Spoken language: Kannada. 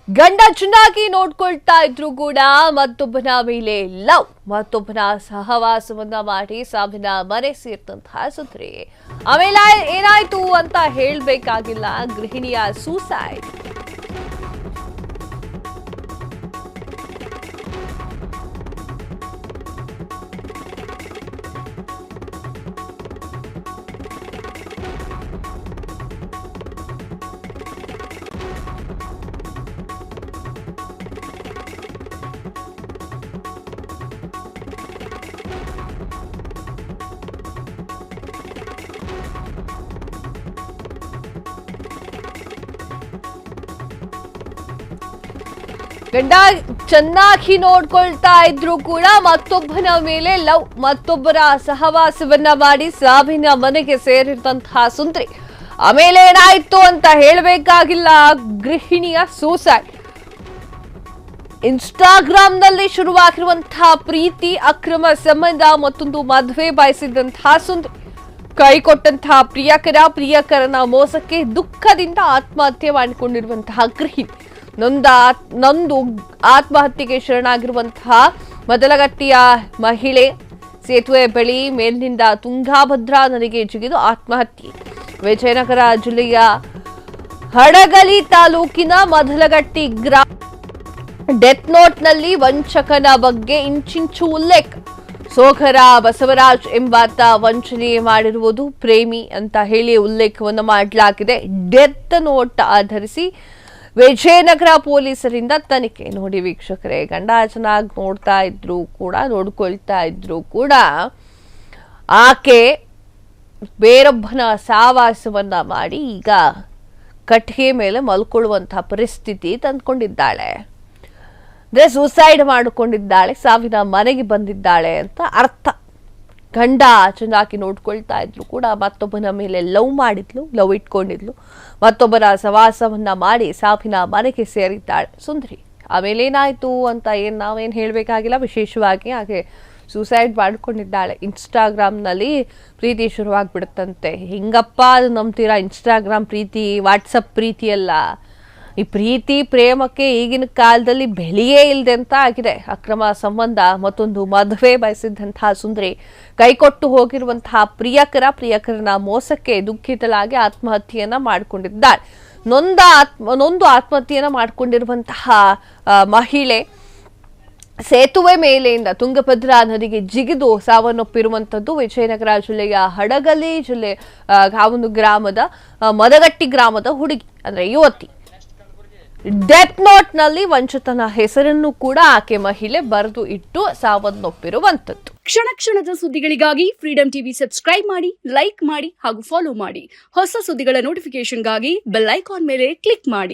ಗಂಡ ಚೆನ್ನಾಗಿ ನೋಡ್ಕೊಳ್ತಾ ಇದ್ರು ಕೂಡ ಮತ್ತೊಬ್ಬನ ಮೇಲೆ ಲವ್, ಮತ್ತೊಬ್ಬನ ಸಹವಾಸವನ್ನ ಮಾಡಿ ಸಾವಿನ ಮನೆ ಸೇರಿದಂತಹ ಸುದ್ದಿ. ಆಮೇಲೆ ಏನಾಯ್ತು ಅಂತ ಹೇಳ್ಬೇಕಾಗಿಲ್ಲ, ಗೃಹಿಣಿಯ ಸೂಸೈಡ್. ಗಂಡ ಚೆನ್ನಾಗಿ ನೋಡ್ಕೊಳ್ತಾ ಇದ್ರು ಕೂಡ ಮತ್ತೊಬ್ಬನ ಮೇಲೆ ಲವ್, ಮತ್ತೊಬ್ಬರ ಸಹವಾಸವನ್ನ ಮಾಡಿ ಸಾವಿನ ಮನೆಗೆ ಸೇರಿದಂತಹ ಸುಂದ್ರಿ. ಆಮೇಲೆ ಏನಾಯ್ತು ಅಂತ ಹೇಳಬೇಕಾಗಿಲ್ಲ, ಗೃಹಿಣಿಯ ಸೂಸೈಡ್. ಇನ್ಸ್ಟಾಗ್ರಾಂನಲ್ಲಿ ಶುರುವಾಗಿರುವಂತಹ ಪ್ರೀತಿ, ಅಕ್ರಮ ಸಂಬಂಧ, ಮತ್ತೊಂದು ಮದುವೆ ಬಯಸಿದಂತಹ ಸುಂದ್ರಿ ಕೈ ಕೊಟ್ಟಂತಹ ಪ್ರಿಯಕರನ ಮೋಸಕ್ಕೆ ದುಃಖದಿಂದ ಆತ್ಮಹತ್ಯೆ ಮಾಡಿಕೊಂಡಿರುವಂತಹ ಗೃಹಿಣಿ. ನೊಂದು ಆತ್ಮಹತ್ಯೆಗೆ ಶರಣಾಗಿರುವಂತಹ ಮದಲಗಟ್ಟಿಯ ಮಹಿಳೆ ಸೇತುವೆ ಬಳಿ ಮೇಲಿನಿಂದ ತುಂಗಾಭದ್ರಾ ನದಿಗೆ ಜಿಗಿದು ಆತ್ಮಹತ್ಯೆ. ವಿಜಯನಗರ ಜಿಲ್ಲೆಯ ಹಡಗಲಿ ತಾಲೂಕಿನ ಮದಲಗಟ್ಟಿ ಗ್ರಾಮ. ಡೆತ್ ನೋಟ್ನಲ್ಲಿ ವಂಚಕನ ಬಗ್ಗೆ ಇಂಚಿಂಚು ಉಲ್ಲೇಖ. ಸೋಗರ ಬಸವರಾಜ್ ಎಂಬಾತ ವಂಚನೆ ಮಾಡಿರುವುದು ಪ್ರೇಮಿ ಅಂತ ಹೇಳಿ ಉಲ್ಲೇಖವನ್ನು ಮಾಡಲಾಗಿದೆ. ಡೆತ್ ನೋಟ್ ಆಧರಿಸಿ ವಿಜಯನಗರ ಪೊಲೀಸರಿಂದ ತನಿಖೆ. ನೋಡಿ ವೀಕ್ಷಕರೇ, ಗಂಡ ಚೆನ್ನಾಗಿ ನೋಡ್ಕೊಳ್ತಾ ಇದ್ರು ಕೂಡ ಆಕೆ ಬೇರೊಬ್ಬನ ಸಹವಾಸವನ್ನ ಮಾಡಿ ಈಗ ಕಟ್ಟಿಗೆ ಮೇಲೆ ಮಲ್ಕೊಳ್ಳುವಂತಹ ಪರಿಸ್ಥಿತಿ ತಂದ್ಕೊಂಡಿದ್ದಾಳೆ. ಅಂದ್ರೆ ಸೂಸೈಡ್ ಮಾಡಿಕೊಂಡಿದ್ದಾಳೆ, ಸಾವಿನ ಮನೆಗೆ ಬಂದಿದ್ದಾಳೆ ಅಂತ ಅರ್ಥ. ಗಂಡ ಚೆನ್ನಾಗಿ ನೋಡ್ಕೊಳ್ತಾ ಇದ್ರು ಕೂಡ ಮತ್ತೊಬ್ಬನ ಮೇಲೆ ಲವ್ ಇಟ್ಕೊಂಡಿದ್ಲು, ಮತ್ತೊಬ್ಬರ ಸವಾಸವನ್ನ ಮಾಡಿ ಸಾವಿನ ಮನೆಗೆ ಸೇರಿದ್ದಾಳೆ ಸುಂದರಿ. ಆಮೇಲೆ ಏನಾಯ್ತು ಅಂತ ನಾವೇನು ಹೇಳಬೇಕಾಗಿಲ್ಲ. ವಿಶೇಷವಾಗಿ ಹಾಗೆ ಸೂಸೈಡ್ ಮಾಡ್ಕೊಂಡಿದ್ದಾಳೆ. ಇನ್ಸ್ಟಾಗ್ರಾಮ್ನಲ್ಲಿ ಪ್ರೀತಿ ಶುರುವಾಗ್ಬಿಡುತ್ತಂತೆ. ಹಿಂಗಪ್ಪ ಅದು ನಂಬ್ತೀರಾ? ಇನ್ಸ್ಟಾಗ್ರಾಮ್ ಪ್ರೀತಿ, ವಾಟ್ಸಪ್ ಪ್ರೀತಿ ಅಲ್ಲ. ಈ ಪ್ರೀತಿ ಪ್ರೇಮಕ್ಕೆ ಈಗಿನ ಕಾಲದಲ್ಲಿ ಬೆಲೆಯೇ ಇಲ್ಲದೆ ಅಂತ ಆಗಿದೆ. ಅಕ್ರಮ ಸಂಬಂಧ, ಮತ್ತೊಂದು ಮದುವೆ ಬಯಸಿದಂತಹ ಸುಂದರಿ ಕೈಕೊಟ್ಟು ಹೋಗಿರುವಂತಹ ಪ್ರಿಯಕರನ ಮೋಸಕ್ಕೆ ದುಃಖಿತಳಾಗಿ ಆತ್ಮಹತ್ಯೆಯನ್ನ ಮಾಡಿಕೊಂಡಿದ್ದಾಳೆ. ನೊಂದು ಆತ್ಮಹತ್ಯೆಯನ್ನ ಮಾಡಿಕೊಂಡಿರುವಂತಹ ಮಹಿಳೆ ಸೇತುವೆ ಮೇಲೆಯಿಂದ ತುಂಗಭದ್ರಾ ನದಿಗೆ ಜಿಗಿದು ಸಾವನ್ನಪ್ಪಿರುವಂತದ್ದು ವಿಜಯನಗರ ಜಿಲ್ಲೆಯ ಹಡಗಲಿ ಗ್ರಾಮದ ಮದಗಟ್ಟಿ ಗ್ರಾಮದ ಹುಡುಗಿ, ಅಂದ್ರೆ ಯುವತಿ. ಡೆತ್ ನೋಟ್ ನಲ್ಲಿ ವಂಚಿತನ ಹೆಸರನ್ನು ಕೂಡ ಆಕೆ ಮಹಿಳೆ ಬರೆದು ಇಟ್ಟು ಸಾವನ್ನಪ್ಪಿರುವಂತದ್ದು. ಕ್ಷಣ ಕ್ಷಣದ ಸುದ್ದಿಗಳಿಗಾಗಿ ಫ್ರೀಡಂ ಟಿವಿ ಸಬ್ಸ್ಕ್ರೈಬ್ ಮಾಡಿ, ಲೈಕ್ ಮಾಡಿ ಹಾಗೂ ಫಾಲೋ ಮಾಡಿ. ಹೊಸ ಸುದ್ದಿಗಳ ನೋಟಿಫಿಕೇಶನ್ಗಾಗಿ ಬೆಲ್ ಐಕಾನ್ ಮೇಲೆ ಕ್ಲಿಕ್ ಮಾಡಿ.